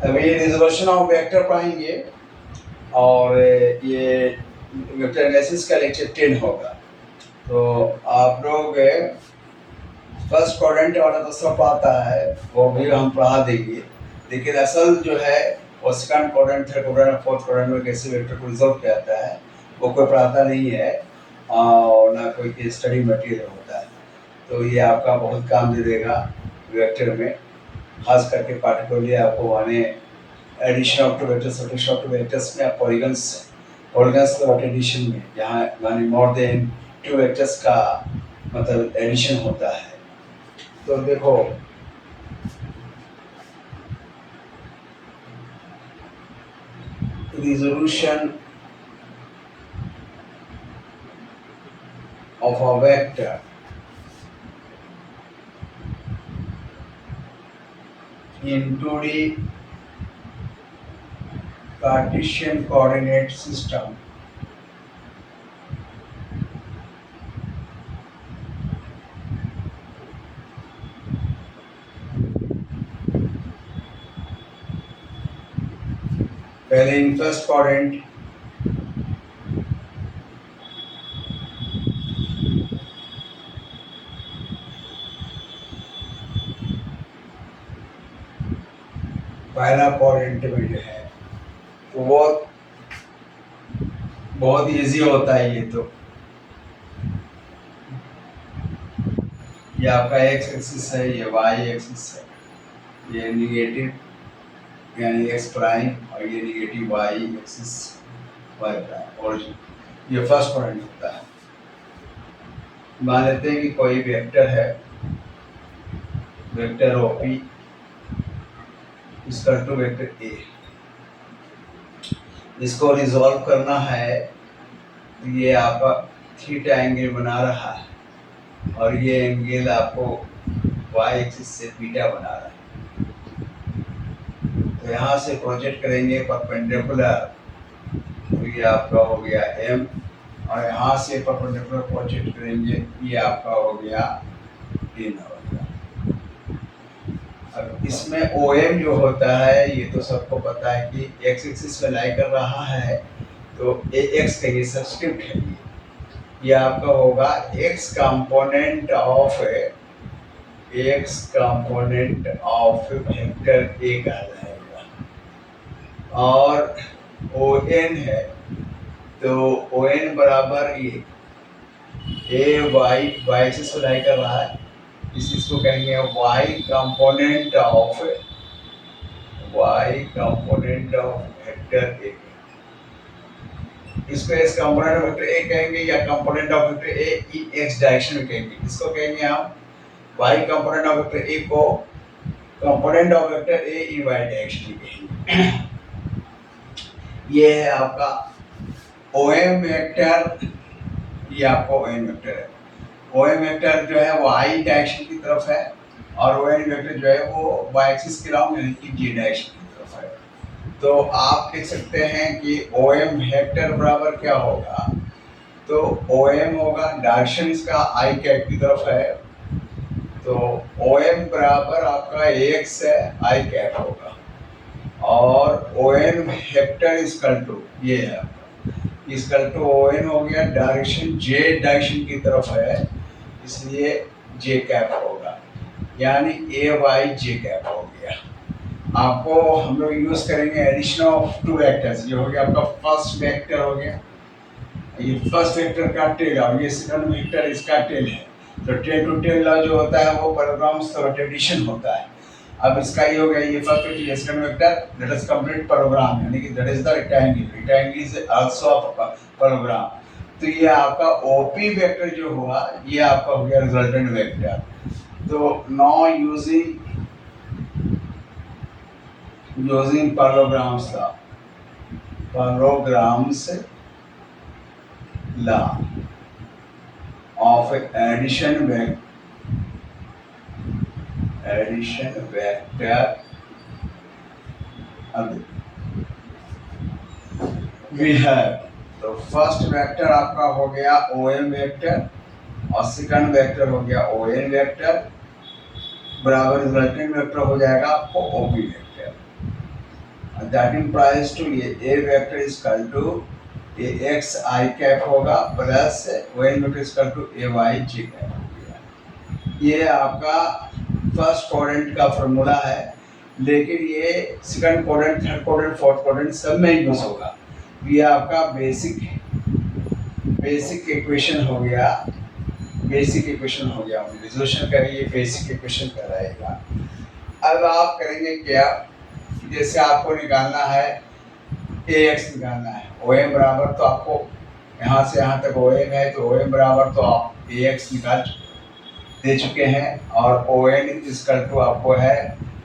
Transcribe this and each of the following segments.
अभी reservation of vector पढ़ेंगे और ये वेक्टर एनालिसिस का लेक्चर 10 होगा। तो आप लोग फर्स्ट क्वाड्रेंट वाला तो सब आता है, वो भी हम पढ़ा देंगे, लेकिन असल जो है वो सेकंड क्वाड्रेंट, थर्ड क्वाड्रेंट और फोर्थ क्वाड्रेंट में कैसे वेक्टर को रिजॉल्व किया जाता है वो कोई पढ़ाता नहीं है और ना कोई स्टडी मटेरियल होता है। तो ये आपका बहुत काम दे देगा वेक्टर में, खास करके पार्टिकुलरली आपको माने addition of two vectors, subtraction of two vectors में, आप पॉलीगन्स एडिशन में, जहाँ माने मोर देन टू वेक्टर्स का मतलब एडिशन होता है। तो देखो resolution of a vector into the Cartesian coordinate system पहले इन फर्स्ट क्वाड्रेंट पहला क्वाड्रेंट में जो है वो बहुत इजी होता है। ये आपका एक्स एक्सिस है, ये वाई एक्सिस है, ये निगेटिव यानी एक्स प्राइम और ये negative y axis y prime, और ये फर्स्ट क्वाड्रेंट होता है। मान लेते हैं कि कोई वेक्टर है, वेक्टर ओपी इसका टू वेक्टर ए, इसको रिजॉल्व करना है। तो ये आपका थीटा एंगल बना रहा है और ये एंगल आपको वाई एक्सिस से बीटा बना रहा है। तो यहाँ से प्रोजेक्ट करेंगे परपेंडिकुलर, तो ये आपका हो गया एम, और यहाँ से परपेंडिकुलर प्रोजेक्ट करेंगे, ये आपका हो गया इन हो गया। अब इसमें ओ एम जो होता है ये तो सबको पता है कि एक्स एक्सिस में लाई कर रहा है, तो ए एक्स का ये सब्सक्रिप्ट है, ये आपका होगा एक्स कंपोनेंट ऑफ वेक्टर ए का रहेगा। और ओ एन है, तो ओ एन बराबर ए वाई वाई से सुलाई कर रहा है, इस चीज को कहेंगे Y component of vector A. इसको इस कंपोनेंट ऑफ वेक्टर ए कहेंगे या component of vector A X direction में कहेंगे। इसको कहेंगे हम Y component of vector A को component of vector A in Y direction में कहेंगे। ये है आपका ओएम वेक्टर, ये आपका ओएम वेक्टर है। ओएम वेक्टर जो है वो आई डायरेक्शन की तरफ है और ओएन वेक्टर जो है वो वाई एक्सिस के लॉन्ग यानी कि जे डायरेक्शन की तरफ है। तो आप देख सकते हैं कि ओएम वेक्टर बराबर क्या होगा, तो ओएम होगा, डायरेक्शन इसका आई कैप की तरफ है, तो ओएम बराबर आपका एक्स है, आई कैप होगा, और ओएन वेक्टर इक्वल टू ये है इक्वल टू ओएन हो गया, डायरेक्शन जे डायरेक्शन की तरफ है इसलिए जे कैप होगा, यानी ए वाई जे कैप हो गया। आपको हम लोग यूज करेंगे एडिशन ऑफ टू वेक्टर्स, ये हो गया आपका फर्स्ट वेक्टर हो गया, ये फर्स्ट वेक्टर का टेल और ये सेकंड वेक्टर इसका टेल है। तो टेल टू टेल जो होता है वो पैराग्राम्स और एडिशन होता है। अब इसका ये हो गया, ये फर्स्ट वेक्टर, ये second vector, that is complete parallelogram, यानी कि that is the rectangle is also a parallelogram. तो ये आपका ओपी वेक्टर जो हुआ ये आपका हो गया रिजल्टेंट वेक्टर। तो now using parallelograms law of addition vector we have, तो फर्स्ट वेक्टर आपका हो गया ओएम वेक्टर और सेकंड वेक्टर हो गया ओएन वेक्टर बराबर रिजल्टेंट वेक्टर हो जाएगा आपको OP vector. That implies to A vector is equal to A X I cap होगा plus Y vector is equal to A Y J cap हो गया। ये आपका फर्स्ट क्वाड्रेंट का फॉर्मूला है, लेकिन ये second quadrant, third quadrant, fourth quadrant सब में यूज होगा। ये आपका बेसिक इक्वेशन हो गया। बेसिक इक्वेशन हो गया, रिजोल्यूशन करिए, बेसिक इक्वेशन कराएगा। अब आप करेंगे क्या, जैसे आपको निकालना है ए एक्स निकालना है, ओ एम बराबर तो आपको यहाँ से यहाँ तक ओ एम है, तो ओ एम बराबर तो आप ए एक्स निकाल दे चुके हैं, और ओ एन इक्वल टू आपको है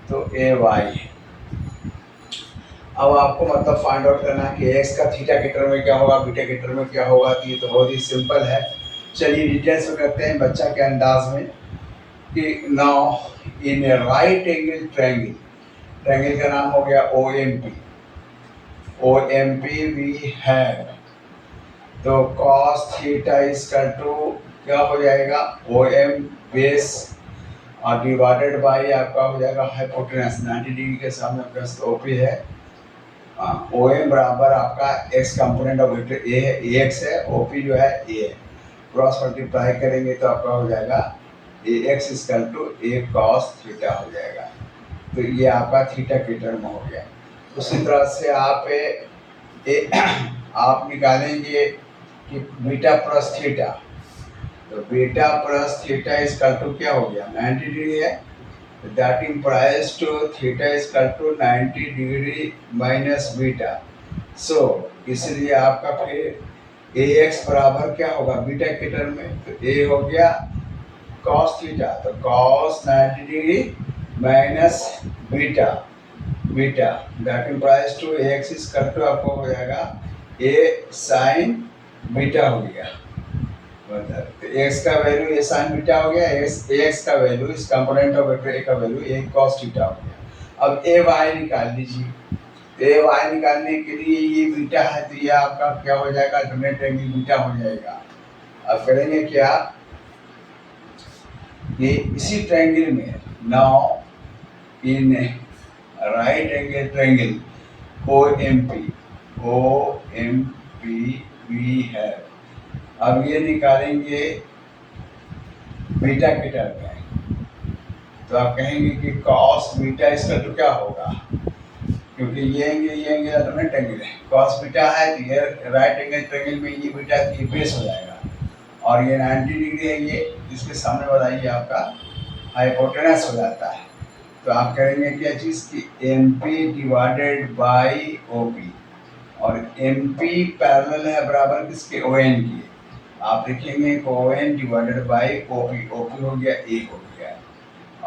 तो ए वाई है। अब आपको मतलब फाइंड आउट करना है कि एक्स का थीटा के टर्म में क्या होगा, बीटा के टर्म में क्या होगा। तो ये तो बहुत ही सिंपल है। चलिए डिटेल्स में करते हैं बच्चा के अंदाज में कि now in a right angle triangle, triangle का नाम हो गया O M P. O M P V है, तो कॉस थीटा इक्वल टू क्या हो जाएगा, ओ एम बेस और डिवाइडेड बाई आपका हो जाएगा हाइपोटेनस 90 डिग्री के सामने प्लस ओपी है। ओ एम बराबर आपका एक्स कंपोनेंट ऑफ वेक्टर ए है, ए एक्स है, ओपी जो है ए है। क्रॉस मल्टीप्लाई करेंगे तो आपका हो जाएगा A x equal to A cos theta हो जाएगा। तो ये आपका थीटा के टर्म हो गया। उसी तरह से आप निकालेंगे कि बीटा प्लस थीटा, तो beta plus theta equal to क्या हो गया, 90 डिग्री है। That implies to theta equal to 90 degree minus beta. So इसलिए आपका फिर ए एक्स बराबर क्या होगा बीटा के टर्म में, तो ए हो गया कॉस थीटा, तो cos 90 degree minus beta, beta that implies to A x equal to आपको हो जाएगा ए साइन बीटा हो गया। तो एक्स का वैल्यू ए साइन बीटा हो गया, एक्स का वैल्यू इस कंपोनेंट ऑफ वेक्टर ए का वैल्यू ए कॉस थीटा हो गया। अब ए वाई निकाल लीजिए। तो ए वाई निकालने के लिए ये बीटा है, तो ये आपका क्या हो जाएगा, अल्टरनेट एंगल बीटा हो जाएगा। अब करेंगे क्या, ये इसी ट्रायंगल में now in right angle triangle O M P V है। अब ये निकालेंगे बीटा के टर्म में, तो आप कहेंगे कि कॉस बीटा इसका तो क्या होगा, क्योंकि ये एंगल अल्टरनेट एंगल है, कॉस बीटा है तो ये राइट एंगल ट्रायंगल में ये बीटा ये बेस हो जाएगा, और ये 90 डिग्री है, ये इसके सामने वाला ये आपका हाइपोटेनस हो जाता है। तो आप करेंगे क्या चीज़ की M P divided by O P, और एम पी पैरेलल है बराबर किसके, ओ एन की। आप लिखेंगे O N divided by O P, O P हो गया ए हो गया,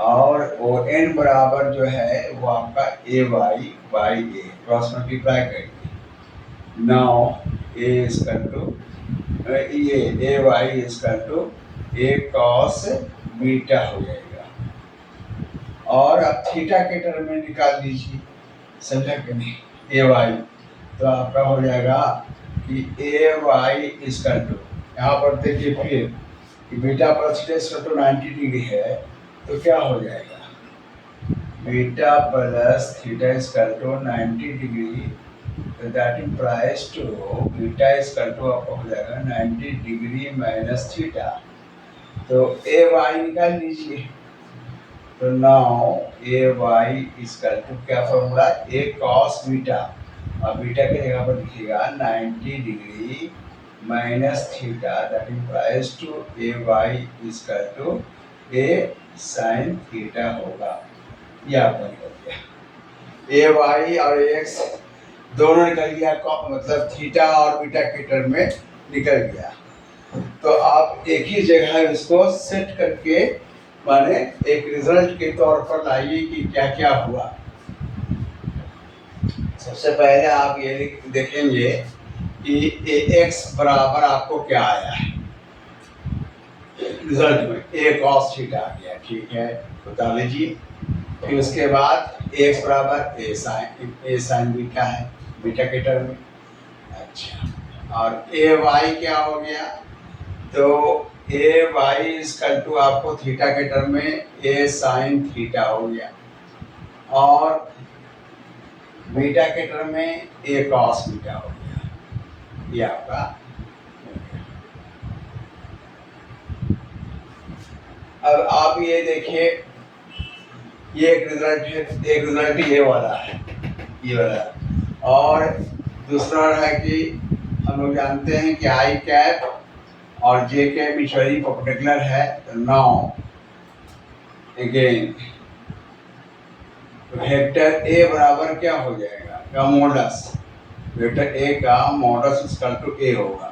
और ओ एन बराबर जो है वो आपका A Y by A, cross multiply करेंगे। नाउ ए इक्वल टू ये A Y equal to A cos beta हो जाएगा, और अब थीटा के टर्म में निकाल लीजिए, समझा कि नहीं, ए वाई। तो आपका हो जाएगा कि ए वाई इक्वल टू, यहाँ पर देखिए फिर कि beta plus theta equal to 90 degree है, तो क्या हो जाएगा, beta plus theta equal to 90 degree, तो that implies to beta equal to आपको हो जाएगा 90 डिग्री माइनस थीटा। तो ए वाई निकाल लीजिए। तो now a Y equal to क्या फॉर्मूला, ए कॉस बीटा, और बीटा की जगह पर लिखिएगा 90 degree minus theta, that implies to A Y equal to A sine theta होगा। ये आपका निकल गया, ए वाई और ए एक्स दोनों निकल गया, मतलब थीटा और बीटा के टर्म में निकल गया। तो आप एक ही जगह इसको सेट करके माने एक रिजल्ट के तौर पर लाइए कि क्या क्या हुआ। सबसे पहले आप ये देखेंगे कि ए एक्स बराबर आपको क्या आया है रिजल्ट में, ए कॉस थीटा आ गया, ठीक है, बता लीजिए। फिर उसके बाद ए एक्स बराबर ए साइन बीटा है, बीटा के टर्म में। अच्छा, और ए वाई क्या हो गया, तो ए वाई इक्वल टू आपको थीटा के टर्म में ए साइन थीटा हो गया, और बीटा के टर्म में ए कॉस बीटा हो गया, ये आपका। अब आप ये देखिए, ये एक रिजल्ट है, एक रिजल्ट ये वाला है, ये वाला। और दूसरा है कि हम लोग जानते हैं कि आई कैप और जे कैप म्यूचुअली परपेंडिकुलर है। तो नाउ अगेन वेक्टर ए बराबर क्या हो जाएगा, का मॉडस, वेक्टर ए का मॉडस इक्वल टू ए होगा।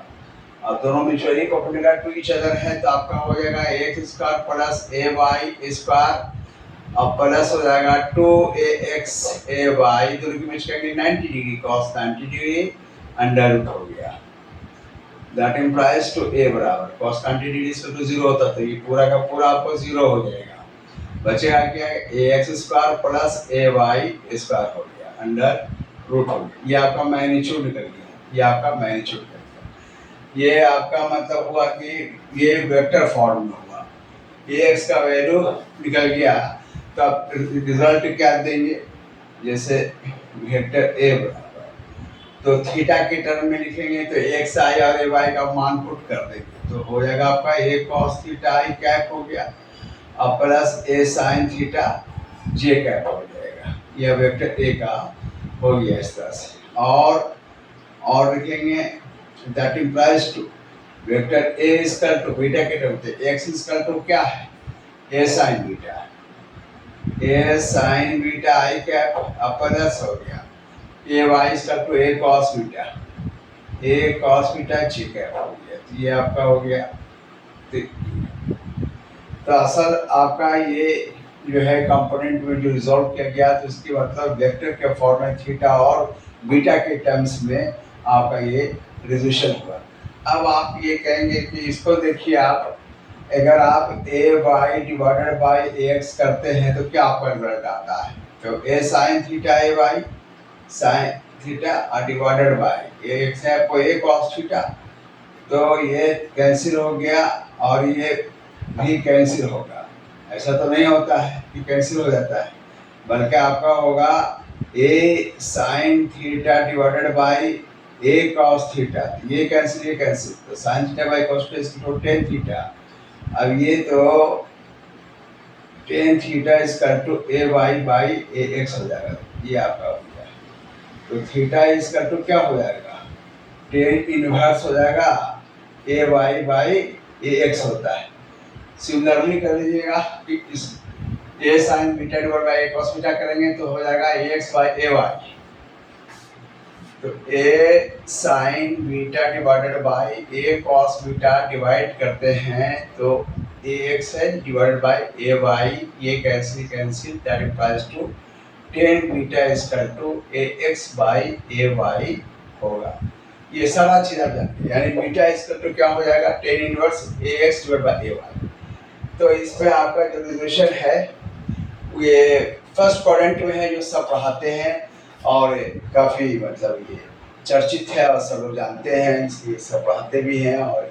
अब दोनों mutually perpendicular to each other है, तो आपका हो जाएगा एक्स स्क्वायर प्लस ए वाई स्क्वायर, अब प्लस हो जाएगा 2ax ay, दोनों की मैच करेंगे 90 degree, cos 90 degree under root हो गया। दैट इम्प्लाइज टू a बराबर cos 90 डिग्री से तो 0 होता, तो ये पूरा का पूरा आपको 0 हो जाएगा। बचेगा क्या, ax square plus ay square हो गया अंडर रूट हो गया। ये आपका मैग्नीट्यूड निकल गया, ये आपका मैग्नीट्यूड निकल गया। ये आपका मतलब हुआ कि ये वेक्टर फॉर्म में हुआ, ax का वैल्यू निकल गया, तो आप रिजल्ट क्या देंगे, जैसे वेक्टर ए बराबर, तो थीटा के टर्म में लिखेंगे तो एक्स आई और ए वाई का मान पुट कर देंगे, तो हो जाएगा आपका ए कॉस थीटा आई कैप हो गया, अब प्लस ए साइन थीटा जे कैप हो जाएगा। यह वेक्टर ए का हो गया इस तरह से। और लिखेंगे that implies to vector A equal to beta के टर्म में एक्स इक्वल टू क्या है, A sine beta, A sine beta I cap plus हो गया A Y equal to A cos beta, A cos beta G cap हो गया। तो ये आपका हो गया। तो असल आपका ये जो है कंपोनेंट में जो रिजॉल्व किया गया, तो इसकी मतलब वेक्टर के फॉर्म में थीटा और बीटा के टर्म्स में आपका ये रिजोल्यूशन हुआ। अब आप ये कहेंगे कि इसको देखिए, आप अगर आप A Y divided by A X करते हैं तो क्या आपका रिजल्ट आता है, तो A sine theta A Y sine theta और डिवाइडेड बाई ए एक्स है, आपको ए कॉस थीटा, तो ये कैंसिल हो गया और ये भी कैंसिल होगा। ऐसा तो नहीं होता है कि कैंसिल हो जाता है, बल्कि आपका होगा A sine theta divided by A cos theta, ये कैंसिल, तो sine theta by cos theta तो टेन थीटा। अब ये तो tan theta equal to A Y by A x हो जाएगा, ये आपका हो गया। तो थीटा इक्वल टू क्या हो जाएगा, टेन इनवर्स हो जाएगा ए वाई बाई ए एक्स होता है। सिमिलरली कर लीजिएगा कि इस A sine beta divide by A cos beta करेंगे तो हो जाएगा A X by A Y, तो A sine beta divided by A cos beta divide करते हैं तो ए एक्स है डिवाइडेड बाई ए वाई, ये cancel, that implies to tan beta equal to A X by A Y होगा। ये सारा चीज आप जानते हैं, यानी बीटा इक्वल टू क्या हो जाएगा, tan inverse a x divide by A Y. तो इस पे आपका जो रिजोल्यूशन है ये फर्स्ट क्वाड्रेंट में है, जो सब पढ़ाते हैं और काफ़ी मतलब ये चर्चित है और सब लोग जानते हैं, इसलिए सब पढ़ाते भी हैं। और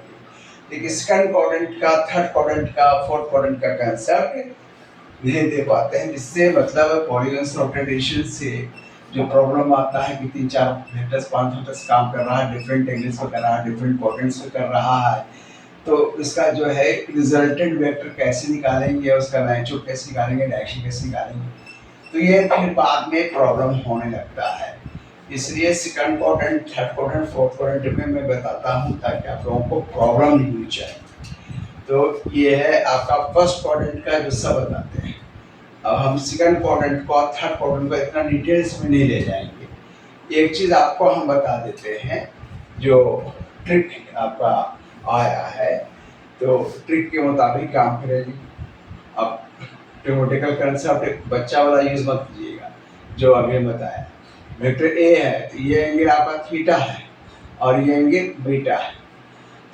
लेकिन सेकंड क्वाड्रेंट का, थर्ड क्वाड्रेंट का, फोर्थ क्वाड्रेंट का कंसेप्ट नहीं दे पाते हैं, जिससे मतलब पॉलीगन्स रोटेशन से जो प्रॉब्लम आता है कि 3-4 वेक्टर्स 5 वेक्टर्स काम कर रहा है, डिफरेंट एंगल्स पे कर रहा है, डिफरेंट क्वाड्रेंट्स पे कर रहा है, तो इसका जो है रिजल्टेंट वेक्टर कैसे निकालेंगे, उसका मैग्नीट्यूड कैसे निकालेंगे, डायरेक्शन कैसे निकालेंगे, तो ये फिर बाद में प्रॉब्लम होने लगता है। इसलिए second quadrant, third quadrant, fourth quadrant में मैं बताता हूँ ताकि आप लोगों को प्रॉब्लम नहीं होनी चाहिए। तो ये है आपका फर्स्ट क्वाड्रेंट का जो सब बताते हैं। अब हम सेकंड क्वाड्रेंट को और थर्ड क्वाड्रेंट को इतना डिटेल्स में नहीं ले जाएंगे। एक चीज़ आपको हम बता देते हैं, जो ट्रिक आपका आया है, तो ट्रिक के मुताबिक काम करेगी। अब टेक्निकल कंसेप्ट बच्चा वाला यूज मत कीजिएगा, जो अभी बताया। वेक्टर ए है तो ये एंगल आपका थीटा है और ये एंगल बीटा है,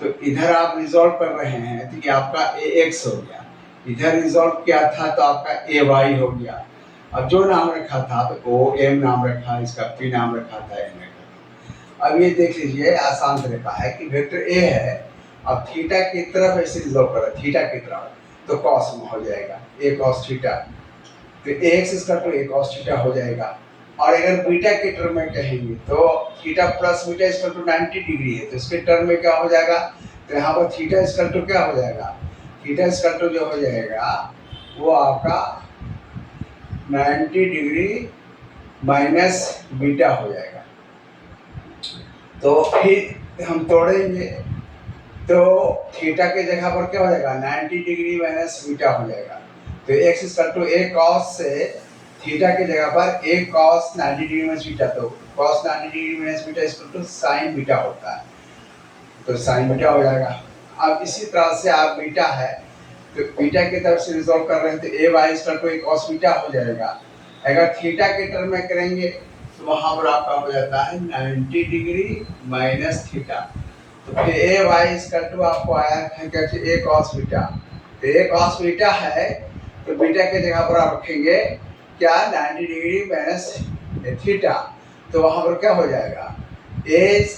तो इधर आप रिजॉल्व कर रहे हैं तो ये आपका ए एक्स हो गया, इधर रिजॉल्व किया था तो आपका ए वाई हो गया। अब जो नाम रखा था तो ओ एम नाम रखा, इसका पी नाम रखा था, एम रखा। अब ये देख लीजिए, आसान तरीका है कि वेक्टर ए है, अब थीटा की तरफ ऐसे रिजॉल्व कर रहा है, थीटा की तरफ, तो कॉस में हो जाएगा ए कॉस थीटा, तो ए एक्स इसका तो ए कॉस थीटा हो जाएगा। और अगर बीटा के टर्म में कहेंगे तो theta plus beta equal to 90 degree है, तो इसके टर्म में क्या हो जाएगा, तो यहाँ पर थीटा इक्वल टू क्या हो जाएगा, थीटा इक्वल टू जो हो जाएगा वो आपका 90 डिग्री माइनस बीटा हो जाएगा। तो फिर हम तोड़ेंगे तो थीटा के जगह पर क्या हो जाएगा, 90 डिग्री माइनस बीटा हो जाएगा। तो x equal to a cos से थीटा के जगह पर a cos 90 degree minus beta, तो cos 90 degree minus beta equal to sine beta होता है, तो साइन बीटा हो जाएगा। अब इसी तरह से आप बीटा है तो बीटा की तरफ से रिजॉल्व कर रहे हैं तो a y equal to a cos beta हो जाएगा। अगर थीटा के टर्म में करेंगे तो वहां पर आपका हो जाता है 90 डिग्री माइनस थीटा, तो फिर ए वाई इक्वल टू आपको आया है क्या, ए कॉस बीटा। तो ए कॉस बीटा है तो बीटा के जगह पर आप रखेंगे क्या, 90 डिग्री माइनस थीटा, तो वहां पर क्या हो जाएगा, ए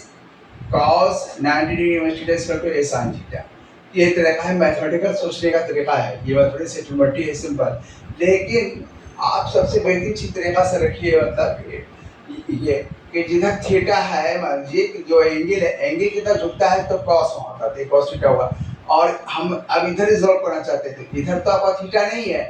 cos 90 degree minus theta equal to A sine theta. ये तरीका है मैथमेटिकल सोचने का तरीका है, ये मैथमेटिक्स सेटलमेंट है सिंपल, लेकिन आप सबसे बेहतरीन तरीका से रखिए, मतलब ये कि जिधर थीटा है, मान लीजिए कि जो एंगल है, एंगल कितना झुकता है तो कॉस होता है, कॉस थीटा हुआ। और हम अब इधर रिजॉल्व करना चाहते थे, इधर तो आपका थीटा नहीं है,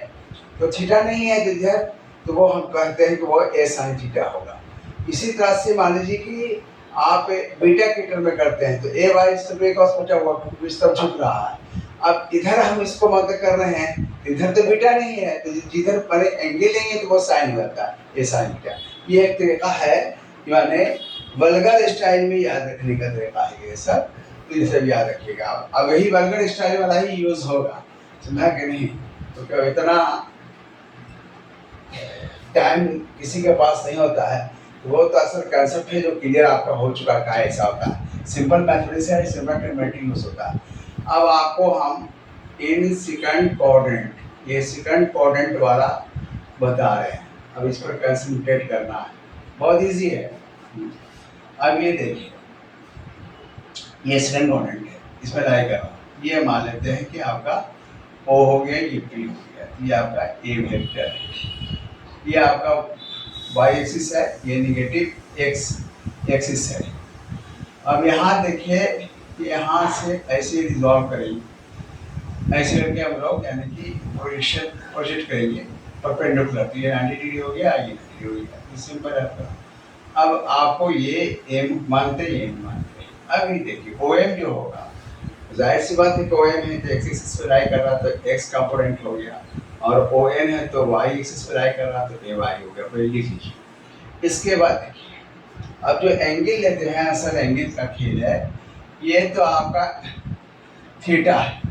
तो थीटा नहीं है तो इधर, तो वो हम कहते हैं कि वो ए साइन थीटा होगा। इसी तरह से मान लीजिए कि आप बीटा के टर्म में करते हैं तो A Y equal to cos beta हुआ, क्योंकि इस तरफ झुक रहा है। अब इधर हम इसको मत कर रहे हैं, इधर तो बीटा नहीं है, तो जिधर पहले एंगल लेंगे तो वो साइन हो जाता है, ए साइन थीटा। ये एक तरीका है, यानी वल्गर स्टाइल में याद रखने का तरीका है ये सब, तो ये सब याद रखिएगा। अब यही वल्गर स्टाइल वाला ही यूज होगा, समझा कि नहीं। तो क्या इतना टाइम किसी के पास नहीं होता है, तो वो तो असल कंसेप्ट है जो क्लियर आपका हो चुका है, ऐसा होता है। सिंपल मैथमेटिक्स है, सिंपल मैथमेटिक्स यूज होता है। अब आपको हम इन सेकंड क्वाड्रेंट, ये सेकंड क्वाड्रेंट वाला बता रहे हैं, अब इस पर कंसंट्रेट करना है, बहुत इजी है। अब ये देखिए, ये सेकंड क्वाड्रेंट है, इसमें लाई करो, ये मान लेते हैं कि आपका O हो गया, ये P हो गया, ये आपका A वेक्टर है, ये आपका y एक्सिस है, ये निगेटिव x एक्सिस है। अब यहाँ देखिए, यहाँ से ऐसे रिजॉल्व करेंगे, ऐसे करके हम लोग यानी कि प्रोजेक्शन प्रोजेक्ट करेंगे परपेंडिकुलर, तो ये 90 डिग्री हो गया, ये 90 हो गया, ये सिंपल है आपका। अब आपको ये एम मानते हैं, एम मानते हैं। अब ये देखिए ओ एम जो होगा, जाहिर सी बात है कि ओ एम है तो एक्स एक्सिस पे लाई कर रहा तो एक्स कंपोनेंट हो गया, और ओ एन है तो वाई एक्सिस पे लाई कर रहा तो ए वाई हो गया, तो लिख लीजिए। इसके बाद देखिए, अब जो एंगल लेते हैं, असल एंगल का खेल है, ये तो आपका थीटा है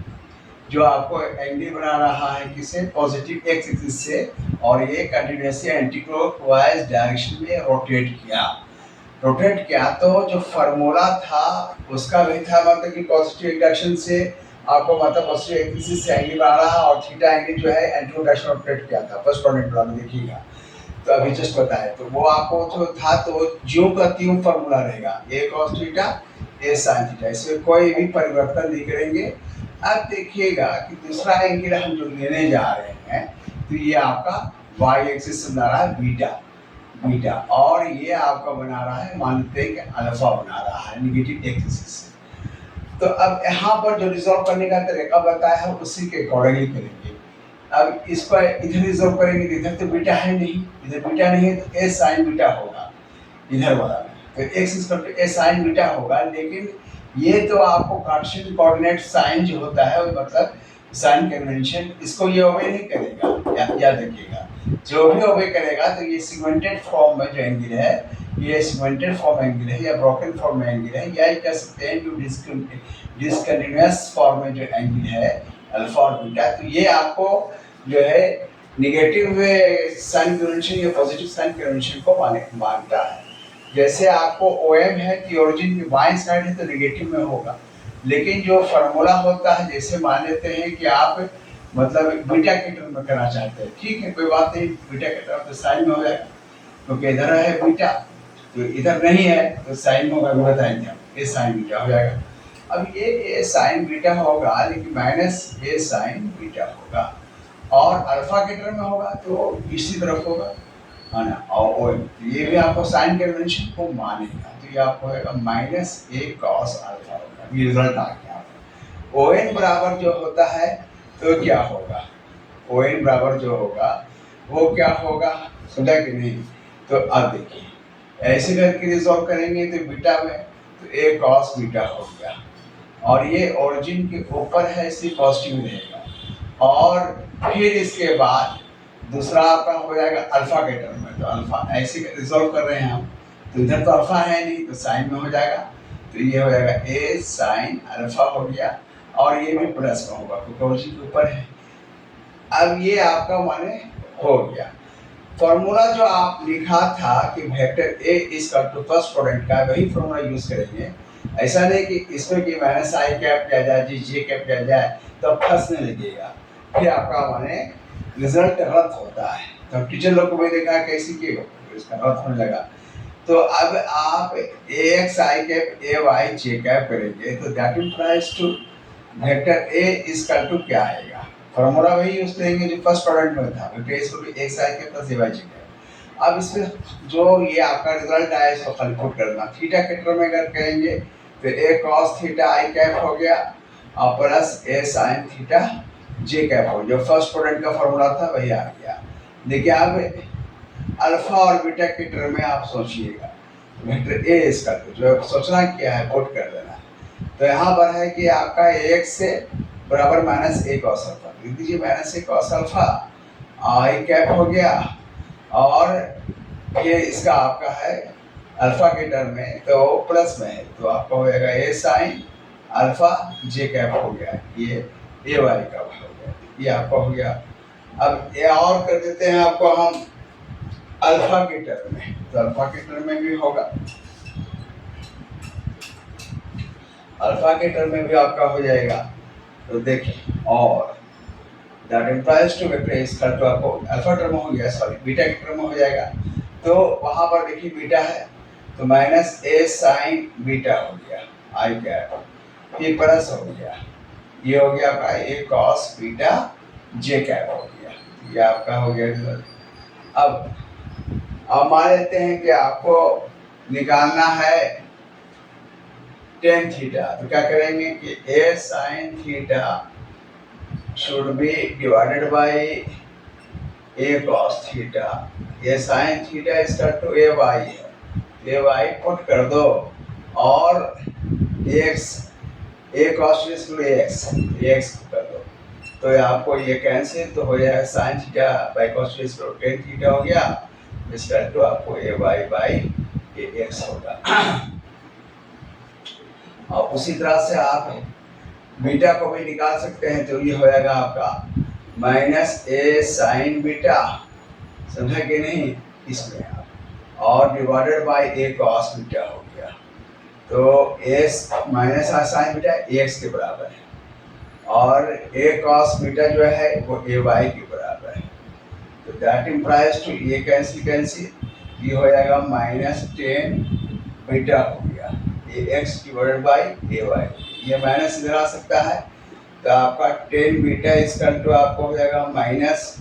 जो आपको एंगल बना रहा है किसे, पॉजिटिव एक्स एक्सिस से, और ये कंटिन्यूसली एंटी क्लॉकवाइज डायरेक्शन में रोटेट किया। तो जो फार्मूला था उसका भी था, मतलब कि पॉजिटिव डायरेक्शन से आपको मतलब पॉजिटिव एक्सिस से एंगल बना रहा, और थीटा एंगल जो है एंटी डायरेक्शन रोटेट किया था, फर्स्ट क्वाड्रेंट वाला देखिएगा। तो अभी जस्ट बताया, तो वो आपको जो था तो ज्यों का त्यों फार्मूला रहेगा, ए cos theta A sine theta, इसमें कोई भी परिवर्तन नहीं करेंगे। अब देखिएगा कि दूसरा एंगल हम जो लेने जा रहे हैं, तो ये आपका वाई एक्सिस से बना रहा है बीटा, और ये आपका बना रहा है, मानते हैं कि अल्फा बना रहा है निगेटिव एक्सिस से। तो अब यहाँ पर जो रिजॉल्व करने का तरीका बताया है उसी के अकॉर्डिंगली करेंगे। अब इस पर इधर रिजॉल्व करेंगे, इधर तो बीटा है नहीं, इधर बीटा नहीं है तो ए साइन बीटा होगा इधर वाला में, तो x equal to A sine beta होगा। लेकिन ये तो आपको कार्टेशियन कोऑर्डिनेट साइन जो होता है, मतलब साइन कन्वेंशन, इसको ये ओबे नहीं करेगा, याद रखिएगा। जो भी ओबे करेगा तो ये सिगमेंटेड फॉर्म में जो एंगल है, ये सिगमेंटेड फॉर्म एंगल है या ब्रोकन फॉर्म में एंगल है, या कह सकते हैं जो डिसकंटिन्यूअस फॉर्म में जो एंगल है अल्फा और बीटा, तो ये आपको जो है निगेटिव साइन कन्वेंशन या पॉजिटिव साइन कन्वेंशन को मानता है। जैसे आपको ओ एम है कि ओरिजिन की बाएं साइड है तो निगेटिव में होगा, लेकिन जो फार्मूला होता है, जैसे मान लेते हैं कि आप मतलब बीटा के टर्म में करना चाहते हैं, ठीक है कोई बात नहीं, बीटा के टर्म तो साइन में हो जाएगा, क्योंकि इधर है बीटा तो इधर नहीं है तो साइन में होगा, बताएंगे ये साइन बीटा हो जाएगा। अब ये साइन बीटा होगा, लेकिन माइनस ए साइन बीटा होगा, और अल्फा के टर्म में होगा तो इसी तरफ होगा, है ना, और ये भी आपको साइन कन्वेंशन को मानेगा, तो ये आपको होगा माइनस ए कॉस अल्फा होगा, ये रिजल्ट आ गया। ओ एन बराबर जो होता है तो क्या होगा, ओ एन बराबर जो होगा वो क्या होगा, समझा कि नहीं। तो अब देखिए ऐसे करके रिजॉल्व करेंगे तो बीटा में तो ए कॉस बीटा हो गया, और ये ओरिजिन के ऊपर है इसलिए पॉजिटिव रहेगा, और फिर इसके बाद दूसरा आपका हो जाएगा अल्फा के टर्म में, तो अल्फा ऐसे रिजॉल्व कर रहे हैं हम, तो इधर तो अल्फा है नहीं तो साइन में हो जाएगा, तो ये हो जाएगा ए साइन अल्फा हो गया, और ये भी प्लस में होगा क्योंकि ओरिजिन के ऊपर है। अब ये आपका माने हो गया। फॉर्मूला जो आप लिखा था कि vector A is equal to first product का, वही फॉर्मूला यूज करेंगे। ऐसा नहीं कि इसमें कि माइनस आई कैप किया जाए जी जे कैप किया जाए तो फंसने लगेगा, फिर आपका माने रिजल्ट गलत होता है। तो टीचर लोग को भी देखा कैसे कि इसका गलत होने लगा। तो अब आप A X I cap A Y J cap करेंगे तो that implies to vector A is equal to क्या आएगा, फॉर्मूला वही यूज करेंगे जो फर्स्ट प्रोडक्ट में था, vector is equal to x I cap plus A Y J cap. अब इसमें जो ये आपका रिजल्ट आया इसको खाली पुट करना, थीटा के टर्म में अगर कहेंगे तो ए कॉस थीटा आई कैप हो गया और प्लस ए साइन थीटा जे कैप हो, जो फर्स्ट प्रोडक्ट का फॉर्मूला था वही आ गया। देखिए अब अल्फा और बीटा के टर्म में आप सोचिएगा, वेक्टर ए इसका जो सोचना क्या है पुट कर देना। तो यहाँ पर है कि आपका एक से बराबर माइनस ए कॉस अल्फा, लिख दीजिए माइनस ए कॉस अल्फा आई कैप हो गया, और ये इसका आपका है अल्फा के टर्म में तो प्लस में है, तो आपका हो जाएगा ए साइन अल्फा जे कैप हो गया, ये ए वाई का हो गया, ये आपका हो गया। अब ये और कर देते हैं आपको हम अल्फा के टर्म में, तो अल्फा के टर्म में भी होगा, अल्फा के टर्म में भी आपका हो जाएगा। तो देखिए और that implies to vector is equal to, आपको अल्फा टर्म हो गया, सॉरी बीटा के टर्म हो जाएगा, तो वहां पर देखिए बीटा है तो माइनस ए साइन बीटा हो गया आई कैप, ये प्लस हो गया, ये हो गया आपका ए कॉस बीटा जे कैप हो गया, ये आपका हो गया रिजल्ट। अब मान लेते हैं कि आपको निकालना है टेन थीटा, तो क्या करेंगे कि A sine theta should be divided by A cos theta, A sine theta is equal to A Y है, ए वाई पुट कर दो और X A cos is to X कर दो, तो आपको ये कैंसिल तो हो जाएगा sine theta by cos is to tan theta हो गया, इसका टू आपको A Y by A X होगा। और उसी तरह से आप बीटा को भी निकाल सकते हैं, तो ये हो जाएगा आपका माइनस ए साइन बीटा, समझा कि नहीं, इसमें आप और divided by A cos beta हो गया, तो S minus sign beta x के बराबर है, और ए कॉस बीटा जो है वो ए वाई के बराबर है, तो दैट इम्प्लाइज टू ये कैंसिल, ये हो जाएगा माइनस टेन बीटा हो गया A x divided by A Y, ये माइनस इधर आ सकता है, तो आपका टेन बीटा इसका टू आपको हो जाएगा minus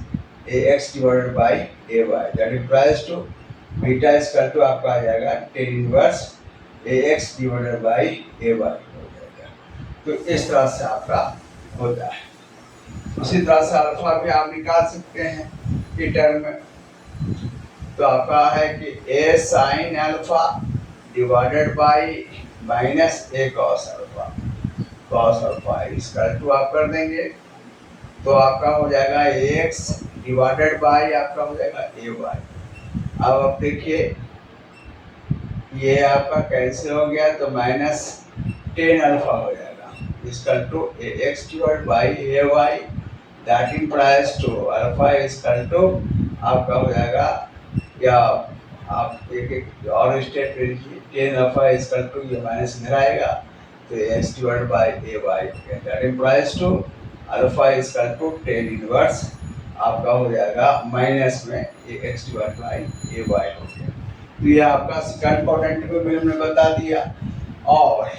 a x divided by A Y, that implies to beta इसका टू आपका आ जाएगा tan inverse a x divided by A Y हो जाएगा। तो इस तरह से आपका होता है। उसी तरह से अल्फा भी आप निकाल सकते हैं ई टर्म में, तो आपका है कि A sine alpha divided by minus A cos alpha इसका टू आप कर देंगे, तो आपका हो जाएगा एक्स डिवाइडेड बाई आपका हो जाएगा ए वाई। अब आप देखिए ये आपका कैंसिल हो गया, तो माइनस टेन अल्फा हो जाएगा इसका to A x divide by A Y, that implies to alpha इसका टू आपका हो जाएगा, या आप एक और स्टेट लीजिए, टेन अल्फा इसका टू ये माइनस इधर आएगा, तो X divide by A Y, that implies to alpha इसका टू टेन इनवर्स आपका हो जाएगा माइनस में A x divide by A Y हो गया। तो ये आपका सेकंड क्वाड्रेंट को भी हमने बता दिया। और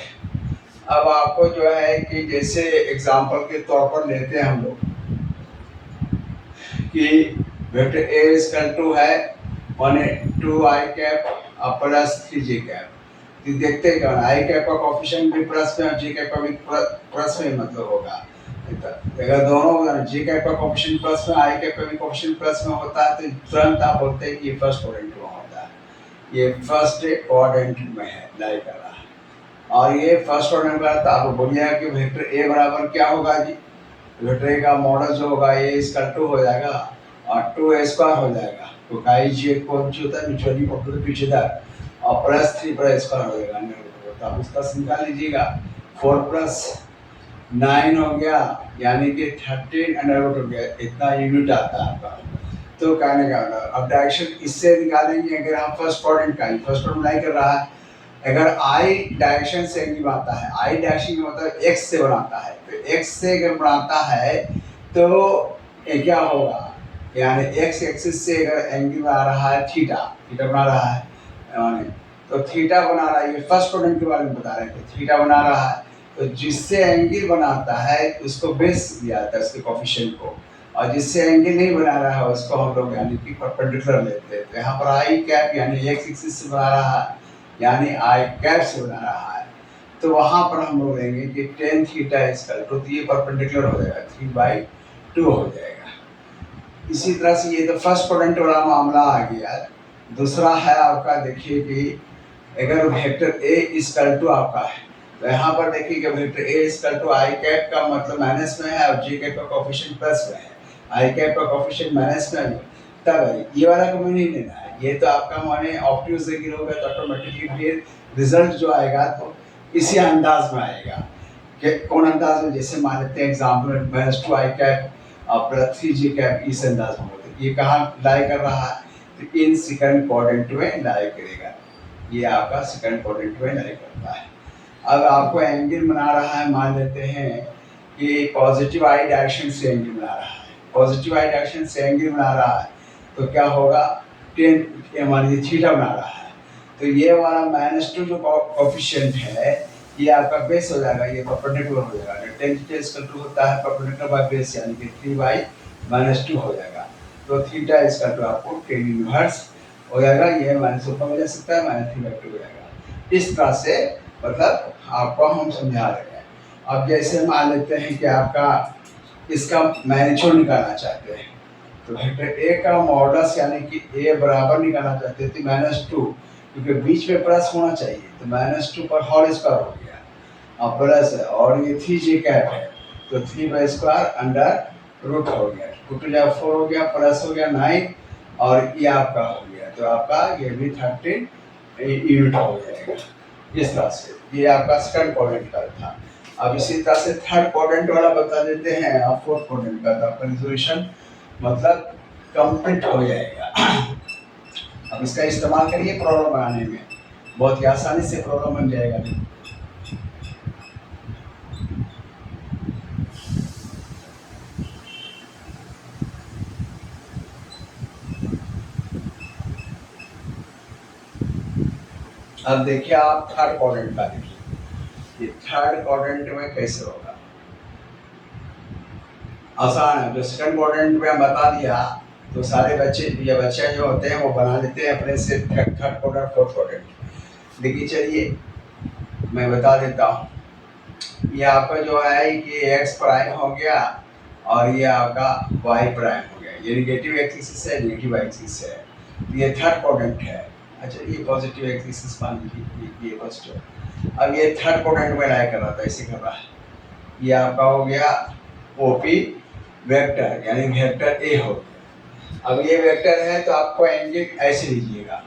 अब आपको जो है कि जैसे एग्जांपल के तौर पर लेते हैं हम लोग कि वेक्टर ए इक्वल टू है 2 i cap plus 3 J cap. तो देखते हैं क्या आई कैप का कोफिशिएंट भी प्लस में और जे कैप का भी प्लस में मतलब होगा। अगर दोनों जे कैप का कोफिशिएंट प्लस में आई कैप का भी कोफिशिएंट प्लस में होता है तो तुरंत आप बोलते हैं कि ये फर्स्ट क्वाड्रेंट में होता है, ये फर्स्ट क्वाड्रेंट में है लाई कर रहा है। और ये फर्स्ट क्वाड्रेंट में तो आपको बोलिएगा कि वेक्टर ए बराबर क्या होगा जी, वेक्टर ए का मॉडल जो होगा ए इसका 2 हो जाएगा और 2 स्क्वायर हो जाएगा, तो काई जी कौन सी होता है म्यूचुअली पॉपुलर पीछेदार, और प्लस 3 पर स्क्वायर हो जाएगा, तो आप उसका निकाल लीजिएगा। 4 प्लस 9 हो गया यानी कि 13 अंडर रूट हो गया, इतना यूनिट आता है आपका। तो कहने का अब डायरेक्शन इससे निकालेंगे। अगर हम फर्स्ट क्वाड्रेंट नहीं कर रहा है, अगर आई डायरेक्शन से एंगल आता है, आई डायरेक्शन का मतलब एक्स से बनाता है, तो एक्स से अगर बनाता है तो ये क्या होगा, यानी एक्स एक्सिस से अगर एंगल आ रहा है थीटा, थीटा बना रहा है यानी, तो थीटा बना रहा है, ये फर्स्ट क्वाड्रेंट के बारे में बता रहे थे, थीटा बना रहा है, तो जिससे एंगल बनाता है उसको बेस दिया जाता है उसके कोफिशिएंट को, और जिससे एंगल नहीं बना रहा है उसको हम लोग यानी कि परपेंडिकुलर लेते हैं। तो यहाँ पर आई कैप यानी एक्स एक्सिस से बना रहा है यानी आई कैप से बना रहा है, तो वहाँ पर हम लोग लेंगे कि टेन थीटा इसका तो ये परपेंडिकुलर हो जाएगा 3/2 हो जाएगा। इसी तरह से ये तो फर्स्ट क्वाड्रेंट वाला मामला आ गया। दूसरा है आपका, देखिए कि अगर वेक्टर ए इक्वल टू आपका है, तो यहाँ पर देखिए कि vector A equal to i cap का मतलब माइनस में है और जे कैप का कोफिशिएंट प्लस में है, आई कैप का कोफिशिएंट माइनस में है, तब ये वाला को नहीं लेना है, ये तो आपका माने ऑप्टिव से गिर होगा तो ऑटोमेटिकली फिर रिजल्ट जो आएगा तो इसी अंदाज में आएगा कि कौन अंदाज में, जैसे मान लेते हैं एग्जाम्पल -2 आई कैप और प्लस 3 जे कैप, इस अंदाज में होते ये कहाँ लाई कर रहा है, तो इन सेकंड क्वाड्रेंट में लाई करेगा, ये आपका सेकंड क्वाड्रेंट में लाई करता है। अब आपको एंगल बना रहा है, मान लेते हैं कि पॉजिटिव आई डायरेक्शन से एंगल बना रहा है, पॉजिटिव आई डायरेक्शन से एंगल बना रहा है तो क्या होगा, 10 मान लीजिए थीटा बना रहा है, तो ये वाला -2 जो कोफिशिएंट है ये आपका बेस हो जाएगा, ये परपेंडिकुलर हो जाएगा, 10 थीटा इक्वल टू होता है परपेंडिकुलर बाय बेस यानी कि 3/-2 हो जाएगा, तो थीटा इक्वल टू आपको 10 इनवर्स हो जाएगा, ये माइनस ऊपर में जा सकता है -3/2 हो जाएगा। इस तरह से मतलब आपको हम समझा रहे हैं। अब जैसे मान लेते हैं कि आपका इसका मैग्नीट्यूड निकालना चाहते हैं, तो वेक्टर ए का मॉडुलस यानी कि ए बराबर निकालना चाहते हैं तो -2, क्योंकि बीच में प्लस होना चाहिए, तो -2 पर होल स्क्वायर हो गया और प्लस है और ये 3 जे कैप है तो 3/2 अंडर रूट हो गया, 2 4 हो गया, प्लस हो गया 9 और ये आपका हो गया, तो आपका ये भी 13 यूनिट हो जाएगा। इस तरह से ये आपका सेकंड क्वाड्रेंट का था। अब इसी तरह से थर्ड क्वाड्रेंट वाला बता देते हैं और फोर्थ क्वाड्रेंट का, तो आपका रिजोल्यूशन मतलब कंप्लीट हो जाएगा। अब इसका इस्तेमाल करिए प्रॉब्लम बनाने में, बहुत ही आसानी से प्रॉब्लम बन जाएगा। अब देखिए आप थर्ड क्वाड्रेंट का देखिए, ये थर्ड क्वाड्रेंट में कैसे होगा, आसान है। जो सेकंड क्वाड्रेंट में बता दिया तो सारे बच्चे या बच्चे जो होते हैं वो बना लेते हैं अपने से थर्ड क्वाड्रेंट फोर्थ क्वाड्रेंट। देखिए चलिए मैं बता देता हूँ, ये आपका जो है कि एक्स प्राइम हो गया और ये आपका वाई प्राइम हो गया, ये निगेटिव एक्सिस है, नेगेटिव एक्सिस है, तो ये थर्ड क्वाड्रेंट है। अच्छा ये पॉजिटिव एक्सिस मान लीजिए, ये पॉजिटिव। अब ये थर्ड क्वाड्रेंट में लाई कर रहा था, ऐसे कर रहा है, ये आपका हो गया ओपी वेक्टर यानी वेक्टर ए हो गया। अब ये वेक्टर है तो आपको एंगल ऐसे लीजिएगा,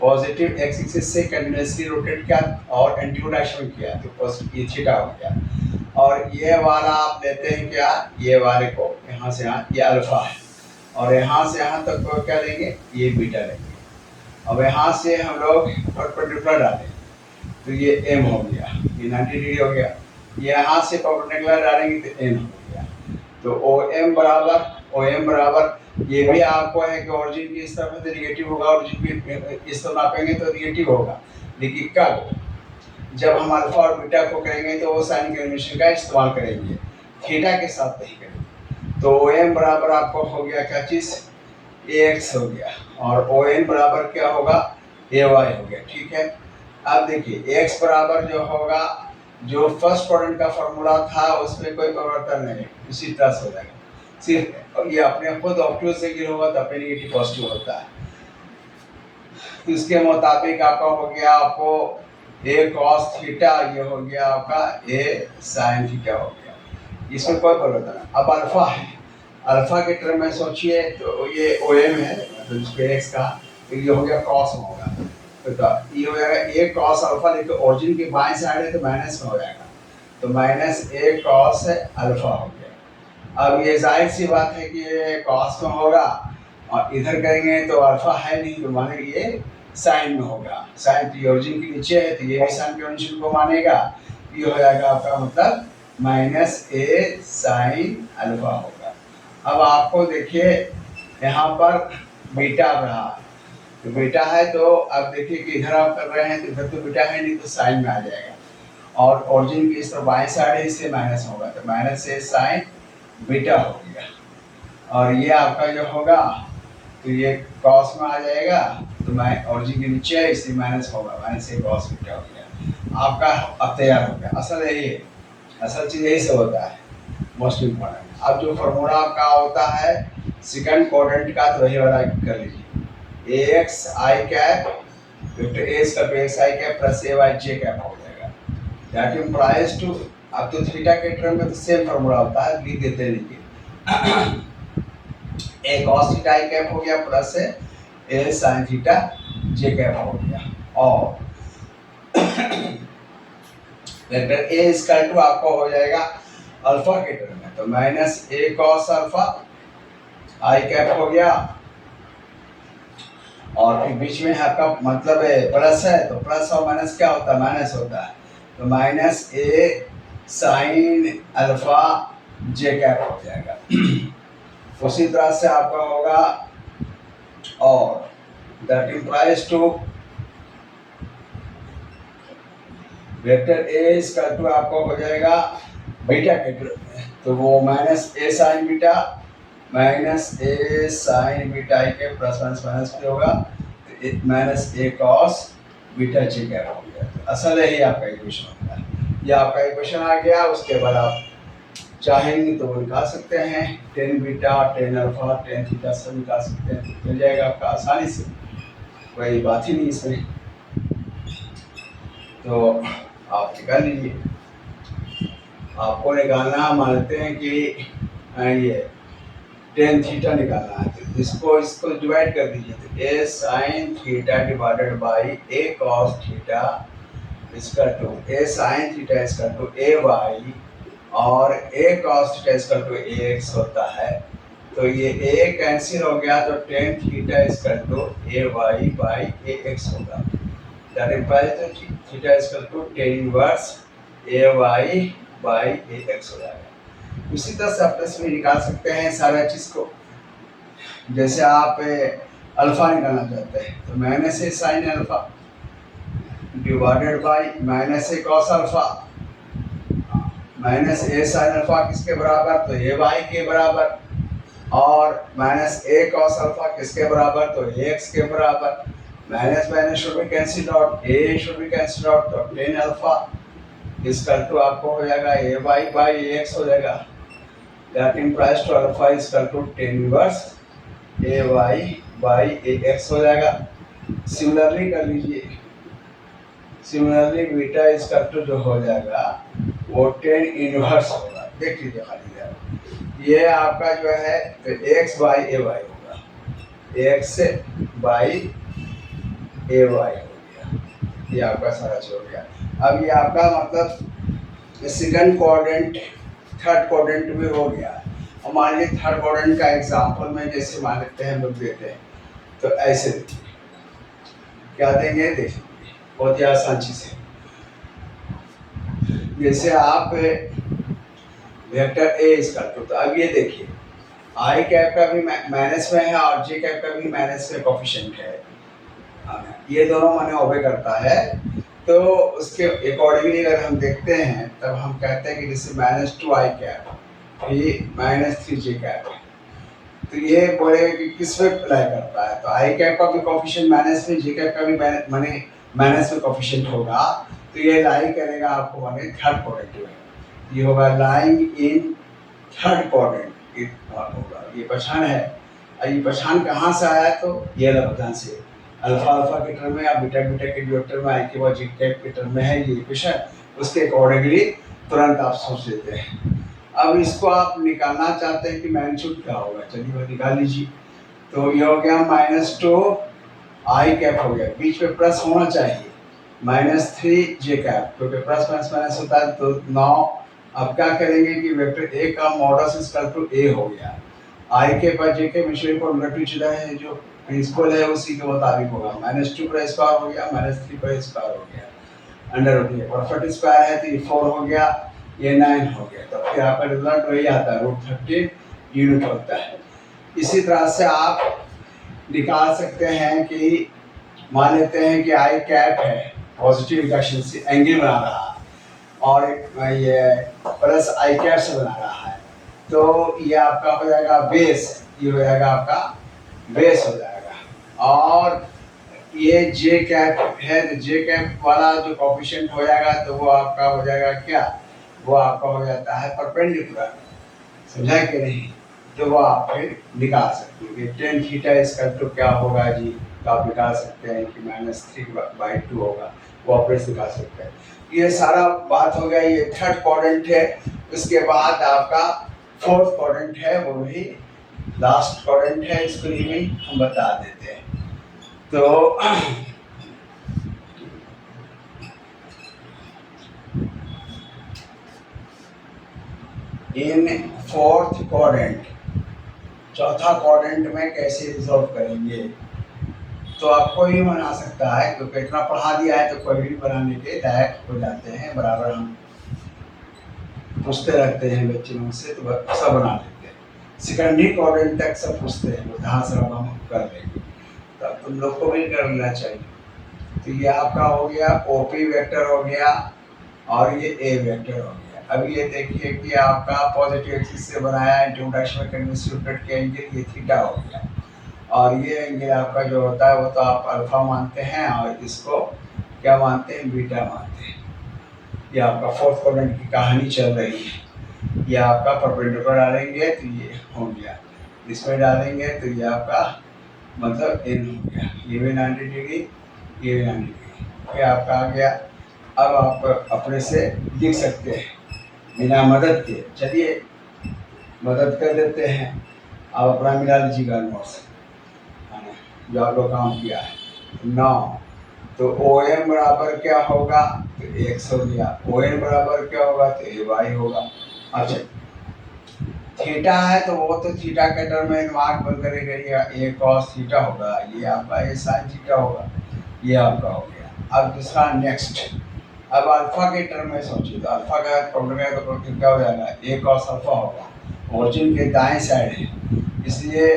पॉजिटिव एक्स एक्सिस से कंटिन्यूअसली रोटेट किया और एंटी डायरेक्शन में किया तो पॉजिटिव ये थीटा हो गया, और ये वाला आप लेते हैं क्या, ये वाले को यहाँ से यहाँ ये अल्फा है और यहाँ से यहाँ तक को क्या लेंगे, ये बीटा लेंगे। अब यहाँ से हम लोग परपेंडिकुलर डालें तो ये एम हो गया, ये 90 डिग्री हो गया, यहाँ से परपेंडिकुलर डालेंगे तो एन हो गया, तो ओ एम बराबर ये भी आपको है कि ओरिजिन की इस तरफ से निगेटिव होगा, ओरिजिन भी इस तरफ नापेंगे तो निगेटिव होगा, लेकिन कब, जब हम अल्फा और बीटा को करेंगे तो वो साइन कन्वेंशन का इस्तेमाल करेंगे, थीटा के साथ नहीं करेंगे। तो ओ एम बराबर आपको हो गया क्या चीज़, ए एक्स हो गया और ओ एन बराबर क्या होगा, ए वाई हो गया। ठीक है, अब देखिए एक्स बराबर जो होगा, जो फर्स्ट क्वाड्रेंट का फॉर्मूला था उसमें कोई परिवर्तन नहीं, इसी तरह से हो जाएगा। सिर्फ ये अपने खुद ऑब्ट्यूज से गिर होगा तो अपने नेगेटिव पॉजिटिव होता है। तो इसके मुताबिक आपका हो गया, आपको ए कॉस थीटा, ये हो गया आपका ए साइन थीटा हो गया, इसमें कोई परिवर्तन नहीं। अब अल्फा है, अल्फा के टर्म में सोचिए तो ये ओ एम है, मतलब जिसको एक्स का, तो ये हो गया कॉस में होगा, तो ये हो जाएगा ए कॉस अल्फा, लेकिन ओरिजिन के बाएं साइड है तो माइनस में हो जाएगा, तो माइनस ए कॉस अल्फा हो गया। अब ये जाहिर सी बात है कि ये कॉस में होगा और इधर करेंगे तो अल्फा है नहीं, तो माने ये साइन में होगा, साइन की ओरिजिन के नीचे है तो ये भी साइन के ओरिजिन को मानेगा, ये हो जाएगा आपका मतलब माइनस ए साइन अल्फा होगा। अब आपको देखिए यहाँ पर बीटा रहा, तो बीटा है तो अब देखिए कि इधर आप कर रहे हैं तो इधर तो बीटा है नहीं, तो साइन में आ जाएगा, और ओरिजिन की इस तरफ बाएं साइड है इससे माइनस होगा, तो माइनस ए साइन बीटा हो गया। और ये आपका जो होगा तो ये कॉस में आ जाएगा, तो मैं ओरिजिन के नीचे है इसलिए माइनस होगा, माइनस ए कॉस बीटा हो गया। आपका अब तैयार हो गया। असल यही है, असल चीज़ यही से होता है, मोस्ट इम्पोर्टेंट। अब जो फॉर्मूला आपका होता है सेकंड क्वाड्रेंट का, तो वही वाला कर लीजिए, A X I cap vector A इसका एक्स आई कैप प्लस ए वाई जे कैप हो जाएगा, दैट इम्प्लाइज टू, अब तो थीटा के टर्म में तो सेम फॉर्मूला होता है, लिख देते हैं, ए कॉस थीटा आई कैप हो गया प्लस ए साइन थीटा जे कैप हो गया, और वेक्टर ए इक्वल टू आपको हो जाएगा अल्फा के टर्म में, तो माइनस ए कॉस अल्फा आई कैप हो गया, और फिर बीच में आपका मतलब है प्लस है, तो प्लस और माइनस क्या होता है, माइनस होता है, तो minus a sine alpha j cap हो जाएगा। उसी तरह से आपका होगा, और that implies to vector A equal to आपको हो जाएगा बीटा के टर्म में, तो वो minus a sine beta minus a sine beta के प्लस माइनस माइनस पे होगा, तो माइनस ए कॉस बीटा जे कैप हो गया। तो असल यही आपका इक्वेशन होता है, ये आपका इक्वेशन आ गया। उसके बाद आप चाहेंगे तो वो निकाल सकते हैं, tan beta tan alpha tan theta सब निकाल सकते हैं, मिल जाएगा आपका आसानी से, कोई बात ही नहीं इसमें, तो आप निकाल लीजिए। आपको निकालना, मानते हैं कि ये टेन थीटा निकालना है, तो इसको डिवाइड कर दीजिए, तो A sine theta divided by A cos theta इसका टू ए साइन थीटा इसका टू ए वाई, और ए कॉस थीटा इसका टू ए एक्स होता है, तो ये ए कैंसिल हो गया, तो टेन थीटा इसका to A Y by A X होगा, दैट इम्प्लाइज तो थीटा इसका to tan inverse A Y by A x हो जाएगा। उसी तरह से आप इसमें निकाल सकते हैं सारा चीज़ को, जैसे आप अल्फा निकालना चाहते हैं तो minus a sine alpha divided by minus A cos alpha, minus a sine alpha किसके बराबर, तो ए वाई के बराबर, और माइनस ए कॉस अल्फा किसके बराबर, तो ए एक्स के बराबर, minus minus should be cancel out, a should be cancel out, तो टेन अल्फा इसका टू आपको हो जाएगा ए वाई बाई ए एक्स हो जाएगा, दैट इम्प्लाइज टू अल्फा इसका to tan inverse A Y by A x हो जाएगा। सिमिलरली कर लीजिए, सिमिलरली बीटा इसका टू जो हो जाएगा वो टेन इनवर्स होगा, देख लीजिए खाली यार, ये आपका जो है तो एक्स बाई ए वाई होगा, एक्स बाई ए वाई हो गया, ये आपका सारा हो गया। अब ये आपका मतलब सेकंड क्वाड्रेंट थर्ड क्वाड्रेंट में हो गया, और मान लीजिए थर्ड क्वाड्रेंट का एग्जांपल में जैसे मान लेते हैं हम लोग देते हैं, तो ऐसे देखिए क्या देंगे, देखिए बहुत ही आसान चीज़ है, जैसे आप वेक्टर ए इसका तो अब ये देखिए आई कैप का भी माइनस में है और जे कैप का भी माइनस में कोफिशिएंट है, ये दोनों माने ओबे करता है, तो उसके अकॉर्डिंगली अगर हम देखते हैं तब हम कहते हैं कि जैसे माइनस टू आई कैप भी माइनस थ्री जे कैप है, तो ये बोलेगा कि किस पे अप्लाई करता है, तो आई कैप का भी कोफिशिएंट माइनस में, जे कैप का भी माने माइनस में कोफिशिएंट होगा, तो ये लाई करेगा आपको माने थर्ड क्वाड्रेंट में, ये होगा लाइंग इन थर्ड क्वाड्रेंट होगा। ये पहचान है। और ये पहचान कहाँ से आया, तो ये पहचान से अल्फा अल्फा के टर्म में या बीटा बीटा के जो टर्म में, आई के बाद जे कैप के टर्म में है ये इक्वेशन, उसके अकॉर्डिंगली तुरंत आप सोच लेते हैं। अब इसको आप निकालना चाहते हैं कि मैग्नीट्यूड क्या होगा, चलिए वो निकाल लीजिए। तो ये हो गया -2 आई कैप हो गया, बीच में प्लस होना चाहिए, -3 जे कैप, क्योंकि प्लस माइनस माइनस होता है तो 9। अब क्या करेंगे कि वेक्टर ए का मॉडल्स इज इक्वल टू ए हो गया, आई के पर जे के मिश्रण को नेगेटिव चला है, जो प्रिंसिपल है उसी के मुताबिक होगा, -2 का स्क्वायर हो गया, -3 का स्क्वायर हो गया, अंडर रूट ये परफेक्ट स्क्वायर है तो ये 4 हो गया, ये 9 हो गया, तो फिर आपका रिजल्ट वही आता है, √13 यूनिट होता है। इसी तरह से आप निकाल सकते हैं कि मान लेते हैं कि आई कैप है, पॉजिटिव इंडक्शन से एंगल बना रहा है, और ये प्लस आई कैप से बना रहा है, तो ये आपका हो जाएगा बेस, ये हो जाएगा आपका बेस हो जाएगा। और ये जे कैप है, तो जे कैप वाला जो कोफिशिएंट हो जाएगा तो वो आपका हो जाएगा क्या, वो आपका हो जाता है परपेंडिकुलर, समझा कि नहीं, तो वो आप फिर निकाल सकते हैं कि टेन थीटा इसका तो क्या होगा जी, तो आप निकाल सकते हैं कि -3/2 होगा, वो आप फिर निकाल सकते हैं। ये सारा बात हो गया, ये थर्ड क्वाड्रेंट है। उसके बाद आपका फोर्थ क्वाड्रेंट है, वो भी लास्ट क्वाड्रेंट है, इसको लिए हम बता देते हैं। तो इन फोर्थ क्वाड्रेंट, चौथा क्वाड्रेंट में कैसे रिजॉल्व करेंगे, तो आपको ही बना सकता है, क्योंकि इतना पढ़ा दिया है तो कोई भी बनाने के लायक हो जाते हैं, बराबर हम पूछते रहते हैं बच्चे लोग से, तो सब बना लेते हैं, सेकेंडरी क्वाड्रेंट तक सब पूछते हैं, वो जहाँ से हम कर लेंगे, तो तुम लोग को भी कर लेना चाहिए। तो ये आपका हो गया ओपी वेक्टर हो गया, और ये ए वेक्टर हो गया। अब ये देखिए कि आपका पॉजिटिव एक्सिस से बनाया इंट्रोडक्शन में कंसिडरेट के एंगल, ये थीटा हो गया, और ये एंगल आपका जो होता है वो तो आप अल्फा मानते हैं, और इसको क्या मानते हैं, बीटा मानते हैं। ये आपका फोर्थ क्वाड्रेंट की कहानी चल रही है। ये आपका परपेंडिकुलर डालेंगे तो ये हो गया, इसमें डालेंगे तो ये आपका मतलब एन हो गया, ये भी 90 डिग्री, ये भी 90 डिग्री, फिर आपका आ गया। अब आप अपने से लिख सकते हैं बिना मदद के, चलिए मदद कर देते हैं, आप अपना मिला लीजिएगा नोट्स जो आप लोग काम किया है। 9, तो ओ एम बराबर क्या होगा, तो 1 हो गया, ओ एन बराबर क्या होगा, तो ए वाई होगा। अच्छा थीटा है तो वो तो थीटा के टर्म में दिमाग बंद करेगा, ए कॉस थीटा होगा, ये आपका ए साइन थीटा होगा, ये आपका हो गया। अब दूसरा नेक्स्ट, अब अल्फा के टर्म में सोचिए, तो अल्फा का प्रॉब्लम है तो क्या हो जाएगा, ए कॉस अल्फा होगा, ओरिजिन के दाएं साइड है इसलिए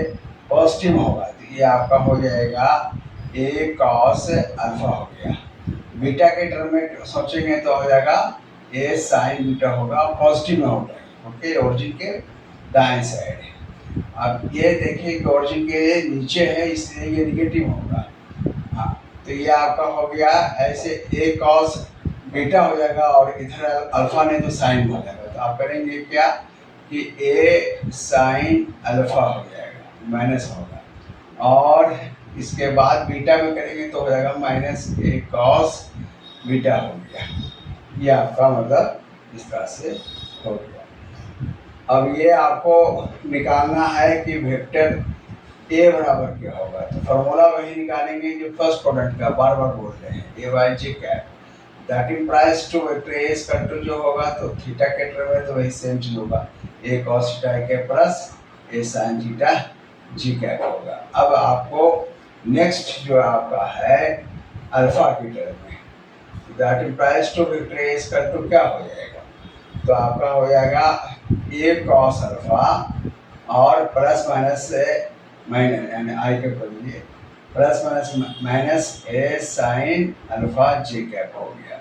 पॉजिटिव होगा, तो ये आपका हो जाएगा ए कॉस अल्फा हो गया। बीटा के टर्म में सोचेंगे तो हो जाएगा ए साइन बीटा होगा, पॉजिटिव में होगा, ओके, ओरिजिन के दाएं साइड है। अब ये देखिए कि ओरिजिन के नीचे है इसलिए ये निगेटिव होगा, हाँ, तो ये आपका हो गया ऐसे ए कॉस बीटा हो जाएगा, और इधर अल्फा ने तो साइन हो जाएगा, तो आप करेंगे क्या कि ए साइन अल्फा हो जाएगा, माइनस होगा, और इसके बाद बीटा में करेंगे तो हो जाएगा -a cos बीटा हो गया। ये आपका मतलब इस तरह से हो गया। अब ये आपको निकालना है कि वेक्टर ए बराबर क्या होगा, तो फॉर्मूला वही निकालेंगे जो फर्स्ट प्रोडक्ट का बार बार बोल रहे हैं, A by J cap, that implies to vector A equal to जो होगा तो थीटा के टर्म में तो वही सेम चीज होगा, ए कॉस थीटा के प्लस ए साइन थीटा जी कैप होगा। अब आपको नेक्स्ट जो आपका है अल्फा की टर्म में, that implies to vector A equal to क्या हो जाएगा, तो आपका हो जाएगा ए कॉस अल्फा और प्लस माइनस से माइनस यानी आई के बदलिए plus minus a sine alpha j cap हो गया।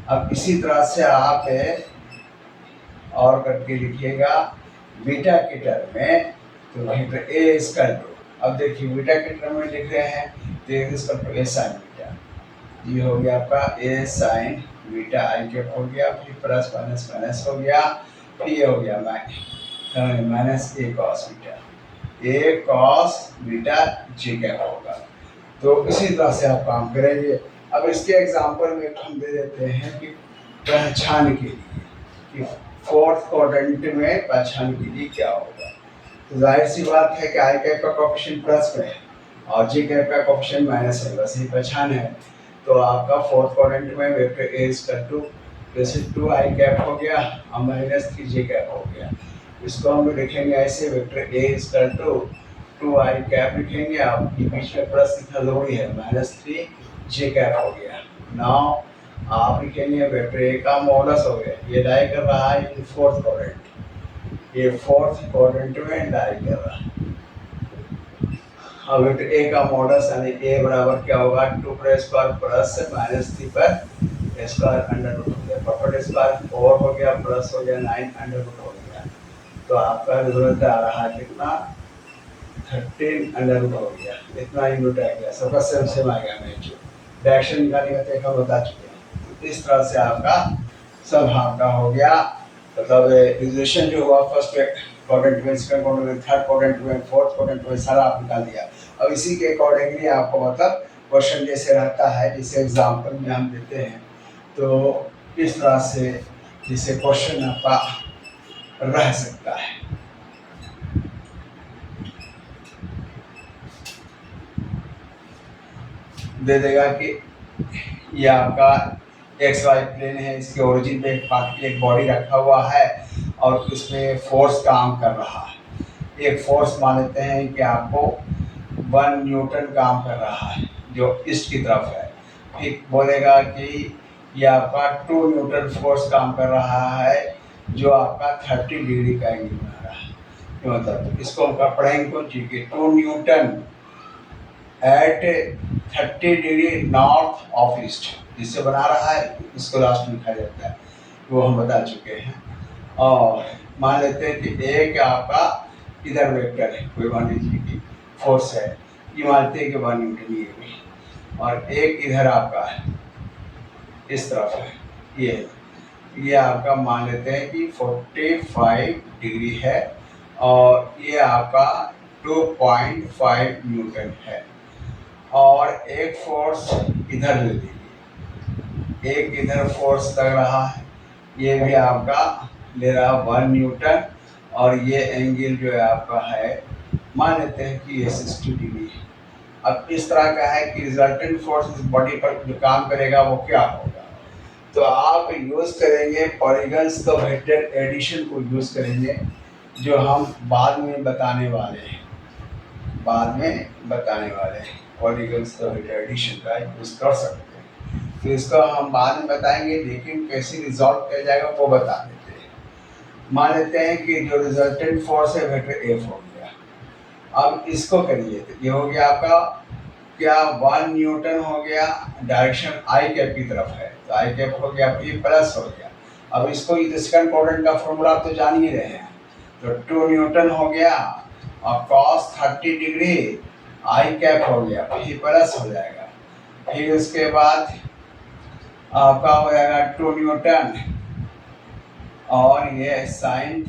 अब इसी तरह से आप और करके लिखिएगा बीटा के टर्म में तो वेक्टर ए स्क्वायर टू, अब देखिए बीटा के टर्म में लिख रहे हैं तो A square to A sine beta, ये हो गया आपका A sine beta I cap हो गया, फिर प्लस माइनस माइनस हो गया, फिर ये हो गया minus A cos beta, A cos beta G cap होगा। तो इसी तरह से आप काम करेंगे। अब इसके एग्जांपल में हम दे देते हैं कि पहचान के लिए कि फोर्थ क्वाड्रेंट में पहचान के लिए क्या होगा। तो जाहिर सी बात है कि आई कैप का कोएफिशिएंट प्लस में है और जी कैप का कोएफिशिएंट माइनस है, बस ये पहचान है। तो आपका फोर्थ क्वाड्रेंट में वेक्टर ए इक्वल टू जैसे 2 आई कैप हो गया और माइनस 3 जे कैप हो गया। इसको हम लिखेंगे ऐसे, vector A equal to 2 i cap लिखेंगे, आपके बीच में प्लस लिखना जरूरी है, माइनस 3 जे कैप हो गया। नाउ आप लिखेंगे वेक्टर ए का मॉडुलस हो गया, ये लाई कर रहा है इन फोर्थ क्वाड्रेंट, ये फोर्थ क्वाड्रेंट में लाई कर रहा है। अब वेक्टर ए का मॉडुलस यानी ए बराबर क्या होगा, 2 पर स्क्वायर प्लस माइनस 3 पर स्क्वायर अंडर रूट हो गया, पर स्क्वायर 4 हो गया प्लस हो गया 9 अंडर रूट हो गया। तो आपका रिजल्ट आ रहा है कितना, 13 अंडर रूट हो गया, इतना ही रूट आ गया, सबका सेम सेम आ गया। मैच डायरेक्शन निकालने का तरीका बता चुके हैं। तो इस तरह से आपका सब आपका हो गया, मतलब रिजोल्यूशन जो हुआ फर्स्ट क्वाड्रेंट में, सेकंड क्वाड्रेंट में, थर्ड क्वाड्रेंट में, फोर्थ क्वाड्रेंट में, सारा आप निकाल दिया। अब इसी के अकॉर्डिंगली आपको मतलब क्वेश्चन जैसे रहता है, जैसे एग्जाम्पल में हम देते हैं, तो इस तरह से जैसे क्वेश्चन आपका रह सकता है। दे देगा कि ये आपका एक्स वाई प्लेन है, इसके ओरिजिन पे एक बॉडी रखा हुआ है और उसमें फोर्स काम कर रहा है। एक फोर्स मान लेते हैं कि आपको 1 न्यूटन काम कर रहा है जो ईस्ट की तरफ है। फिर बोलेगा कि ये आपका 2 न्यूटन फोर्स काम कर रहा है जो आपका 30 डिग्री का एंगल बना रहा है। मतलब इसको हम पढ़ेंगे कौन चीज के, 2 newton at 30 degree north of east, जिससे बना रहा है, इसको लास्ट में लिखा जाता है, वो हम बता चुके हैं। और मान लेते हैं कि एक आपका इधर वेक्टर है, कोई मान लीजिए कि फोर्स है, ये मानते हैं कि 1 न्यूटन ये भी, और एक इधर आपका है इस तरफ है, ये आपका मान लेते हैं कि 45 डिग्री है और ये आपका 2.5 न्यूटन है। और एक फोर्स इधर ले लीजिए, एक इधर फोर्स लग रहा है, ये भी आपका ले रहा है 1 न्यूटन, और ये एंगल जो है आपका है, मान लेते हैं कि ये 60 डिग्री है। अब इस तरह का है कि रिजल्टेंट फोर्स इस बॉडी पर जो काम करेगा वो क्या होगा, तो आप यूज करेंगे पॉलीगन्स द वेक्टर एडिशन को यूज करेंगे, जो हम बाद में बताने वाले हैं, पॉलीगन्स द वेक्टर एडिशन का यूज कर सकते हैं। तो इसको हम बाद में बताएंगे, लेकिन कैसे रिजॉल्व किया जाएगा वो बता देते हैं। मान लेते हैं कि जो रिजल्टेंट फोर्स है वेक्टर एफ हो गया। अब इसको करिए, तो ये हो गया आपका क्या, 1 न्यूटन हो गया, डायरेक्शन आई कैप की तरफ है, तो आई कैप हो गया, फिर प्लस हो गया। अब इसको सेकंड क्वाड्रेंट का फॉर्मूला आप तो जान ही रहे हैं, तो 2 न्यूटन हो गया और कॉस 30 डिग्री आई कैप हो गया, फिर प्लस हो जाएगा, फिर उसके बाद आपका हो जाएगा 2 न्यूटन और ये साइन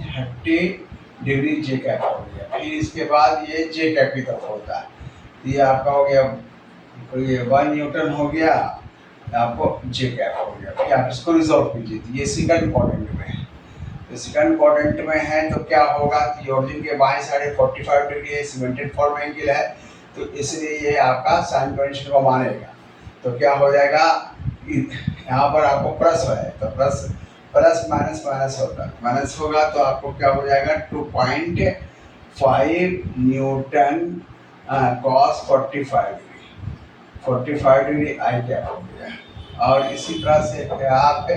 30 डिग्री जे कैप हो गया, फिर इसके बाद ये जे कैप की तरफ होता है, ये आपका हो गया, ये 1 न्यूटन हो गया, आपको जे कैप हो गया। फिर आप इसको रिजॉल्व कीजिए, ये सेकंड क्वाड्रेंट में है, तो सेकंड क्वाड्रेंट में है तो क्या होगा कि ओरिजिन के बाएं साइड 45 डिग्री है, सिमेंटेड फॉर्म एंगल है, तो इसलिए ये आपका साइन कन्वेंशन को मानेगा। तो क्या हो जाएगा, यहाँ पर आपको प्लस है तो प्लस प्लस माइनस माइनस होगा, माइनस होगा तो आपको क्या हो जाएगा 2.5 Newton cos 45 degree I cap हो गया। और इसी तरह से आप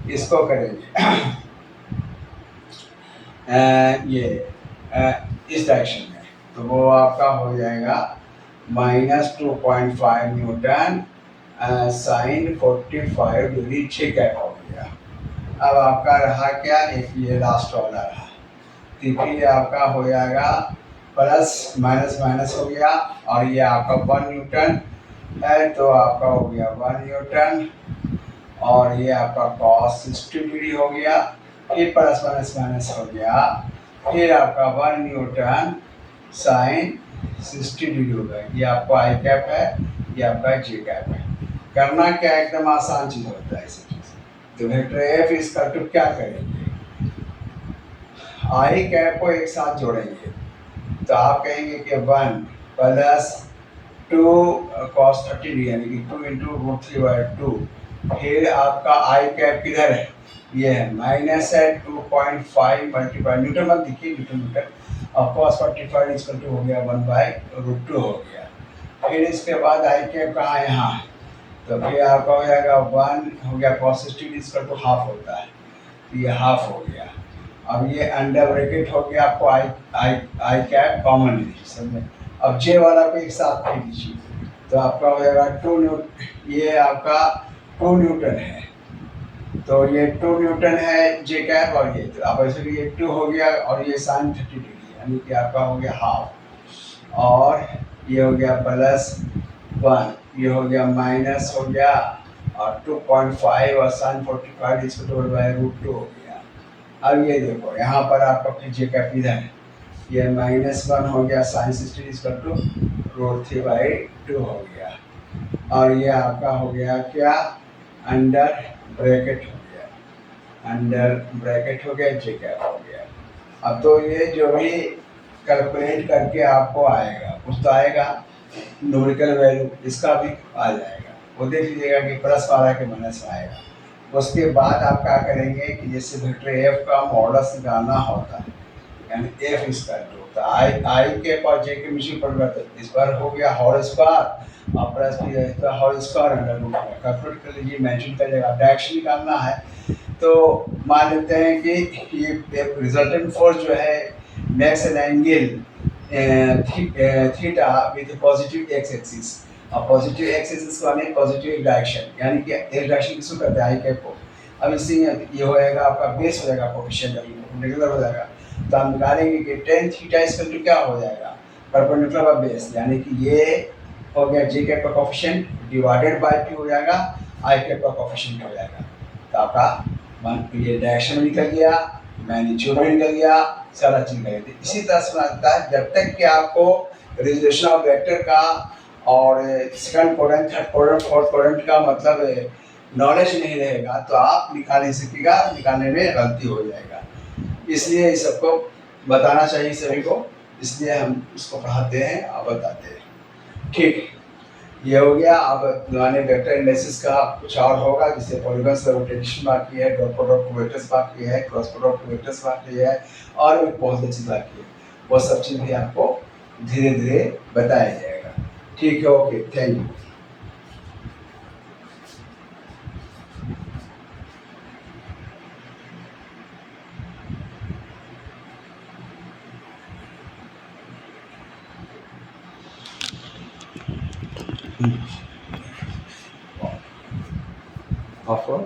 इसको करेंगे इस डायरेक्शन में, तो वो आपका हो जाएगा -2.5 न्यूटन साइन 45 डिग्री जे कैप हो गया। अब आपका रहा क्या, एक ये लास्ट वाला रहा, तो फिर आपका हो जाएगा प्लस माइनस माइनस हो गया, और ये आपका 1 न्यूटन है, तो आपका हो गया 1 न्यूटन, और ये आपका कॉस 60 डिग्री हो गया, फिर प्लस माइनस माइनस हो गया, फिर आपका 1 न्यूटन साइन 60 डिग्री होगा। ये आपको आई कैप है, ये आपका जे कैप है। करना क्या, एकदम आसान चीज होता है इसे। तो वेक्टर एफ इसका टू क्या करेंगे, आई कैप को एक साथ जोड़ेंगे, तो आप कहेंगे कि 1 + 2 cos 30 यानी कि 2 × √3/2। फिर आपका आई कैप किधर है, ये है, माइनस है 2.5 मल्टीप्लाई, न्यूटन मत लिखिए, न्यूटन, और cos 45 हो गया 1/√2 हो गया। फिर इसके बाद आई कैप कहाँ है, यहाँ, तो फिर आपका हो जाएगा 1 हो गया cos 60 हाफ होता है, तो ये हाफ हो गया। अब ये अंडर ब्रैकेट हो गया, आपको आई आई आई कैप कॉमन लीजिए समझे। अब जे वाला को एक साथ ले लीजिए, तो आपका हो जाएगा 2 न्यूटन, ये आपका 2 न्यूटन है, तो ये 2 न्यूटन है जे कैप, और ये तो अब ऐसे ये 2 हो गया, और ये साइन 30 डिग्री यानी कि आपका हो गया हाफ, और ये हो गया +1, ये हो गया माइनस हो गया, और 2.5 और साइन 45 इसको √2 हो गया। अब ये देखो यहाँ पर आपका फिर जे कैप इधर है, ये -1 हो गया, साइन 60 √3/2 हो गया, और ये आपका हो गया क्या, अंडर ब्रैकेट हो गया, अंडर ब्रैकेट हो गया, जे कैप हो गया। अब तो ये जो भी कैलकुलेट करके आपको आएगा, कुछ तो आएगा न्यूमेरिकल वैल्यू, इसका भी आ जाएगा, वो देख लीजिएगा कि प्लस वाला के माइनस में आएगा। उसके बाद आप क्या करेंगे कि जैसे वेक्टर एफ का मॉडल्स निकालना होता है, यानी एफ इसका तो आई के और जे के मिश्रण परिवर्तन, इस पर हो गया होल स्क्वायर और प्लस इसका होल स्क्वायर अंडर रूट में कैलकुलेट कर लीजिए, मेंशन कर लेगा। डायरेक्शन निकालना है तो मान लेते हैं कि ये रिजल्टेंट फोर्स जो है makes an angle theta with positive x axis, और पॉजिटिव एक्स एक्सिस माने पॉजिटिव डायरेक्शन, यानी कि एक्स डायरेक्शन किसको कहते हैं, आई कैप को। अब इससे ये हो जाएगा आपका बेस हो जाएगा, कोफिशिएंट परपेंडिकुलर हो जाएगा, तो हम निकालेंगे कि tan थीटा इक्वल टू क्या हो जाएगा, परपेंडिकुलर बाय बेस, यानी कि ये हो गया जे कैप का कोफिशिएंट डिवाइडेड बाय 2 हो जाएगा, आई कैप का कोफिशिएंट हो जाएगा। तो आपका मान ये डायरेक्शन निकल गया, मैग्नीट्यूड निकल गया, सारा चीज निकल गया। इसी तरह से लगता है जब तक कि आपको रिजोल्यूशन ऑफ वेक्टर का और second quadrant, third quadrant, fourth quadrant का मतलब नॉलेज नहीं रहेगा, तो आप निकाल नहीं सकेगा, निकालने में गलती हो जाएगा। इसलिए इस सबको बताना चाहिए सभी को, इसलिए हम इसको पढ़ाते हैं और बताते हैं। ठीक है, ये हो गया। अब माने वेक्टर एनालिसिस का कुछ और होगा, जिससे पॉलीगॉन्स का रोटेशन बाकी है, डॉट प्रोडक्ट वेक्टर्स बाकी है, क्रॉस प्रोडक्ट वेक्टर्स बाकी है, और भी बहुत सी चीज़ बाकी है। वो सब चीज़ भी आपको धीरे धीरे बताया जाएगा। ठीक है, ओके, थैंक यू। Offer